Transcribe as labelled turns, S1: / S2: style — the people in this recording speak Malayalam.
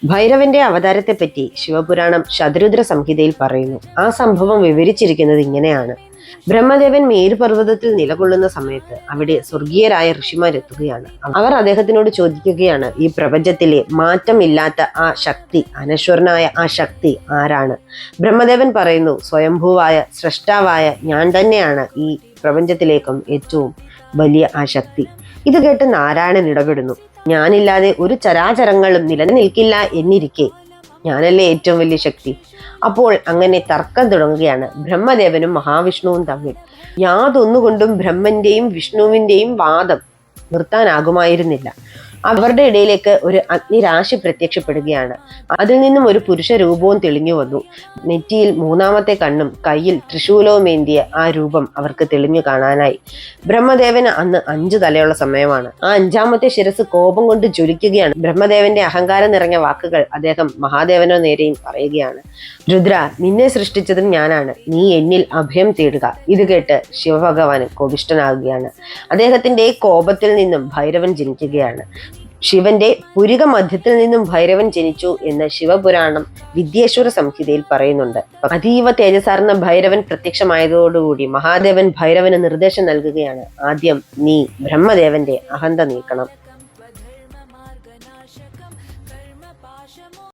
S1: ഭൈരവന്റെ അവതാരത്തെപ്പറ്റി ശിവപുരാണം ശതരുദ്ര സംഹിതയിൽ പറയുന്നു. ആ സംഭവം വിവരിച്ചിരിക്കുന്നത് ഇങ്ങനെയാണ്. ബ്രഹ്മദേവൻ മേരുപർവ്വതത്തിൽ നിലകൊള്ളുന്ന സമയത്ത് അവിടെ സ്വർഗീയരായ ഋഷിമാരെത്തുകയാണ്. അവർ അദ്ദേഹത്തിനോട് ചോദിക്കുകയാണ്, ഈ പ്രപഞ്ചത്തിലെ മാറ്റമില്ലാത്ത ആ ശക്തി, അനശ്വരനായ ആ ശക്തി ആരാണ്? ബ്രഹ്മദേവൻ പറയുന്നു, സ്വയംഭൂവായ സ്രഷ്ടാവായ ഞാൻ തന്നെയാണ് ഈ പ്രപഞ്ചത്തിലേക്കും ഏറ്റവും വലിയ ആ ശക്തി. ഇത് കേട്ട് നാരായണൻ ഇടപെടുന്നു. ഞാനില്ലാതെ ഒരു ചരാചരങ്ങളും നിലനിൽക്കില്ല എന്നിരിക്കെ ഞാനല്ലേ ഏറ്റവും വലിയ ശക്തി? അപ്പോൾ അങ്ങനെ തർക്കം തുടങ്ങുകയാണ് ബ്രഹ്മദേവനും മഹാവിഷ്ണുവും തമ്മിൽ. യാതൊന്നുകൊണ്ടും ബ്രഹ്മന്റെയും വിഷ്ണുവിന്റെയും വാദം നിർത്താനാകുമായിരുന്നില്ല. അവരുടെ ഇടയിലേക്ക് ഒരു അഗ്നിരാശി പ്രത്യക്ഷപ്പെടുകയാണ്. അതിൽ നിന്നും ഒരു പുരുഷ രൂപവും തെളിഞ്ഞു വന്നു. നെറ്റിയിൽ മൂന്നാമത്തെ കണ്ണും കയ്യിൽ ത്രിശൂലവും ഏന്തിയ ആ രൂപം അവർക്ക് തെളിഞ്ഞു കാണാനായി. ബ്രഹ്മദേവന് അന്ന് 5 തലയുള്ള സമയമാണ്. ആ 5ാമത്തെ ശിരസ് കോപം കൊണ്ട് ജ്വലിക്കുകയാണ്. ബ്രഹ്മദേവന്റെ അഹങ്കാരം നിറഞ്ഞ വാക്കുകൾ അദ്ദേഹം മഹാദേവനോ നേരെയും പറയുകയാണ്. രുദ്ര, നിന്നെ സൃഷ്ടിച്ചതും ഞാനാണ്, നീ എന്നിൽ അഭയം തേടുക. ഇത് കേട്ട് ശിവഭഗവാൻ കോപിഷ്ഠനാകുകയാണ്. അദ്ദേഹത്തിന്റെ കോപത്തിൽ നിന്നും ഭൈരവൻ ജനിക്കുകയാണ്. ശിവന്റെ പുരിക മധ്യത്തിൽ നിന്നും ഭൈരവൻ ജനിച്ചു എന്ന് ശിവപുരാണം വിദ്യേശ്വര സംഹിതയിൽ പറയുന്നുണ്ട്. അതീവ തേജസാർന്ന ഭൈരവൻ പ്രത്യക്ഷമായതോടുകൂടി മഹാദേവൻ ഭൈരവന് നിർദ്ദേശം നൽകുകയാണ്, ആദ്യം നീ ബ്രഹ്മദേവന്റെ അഹന്ത നീക്കണം.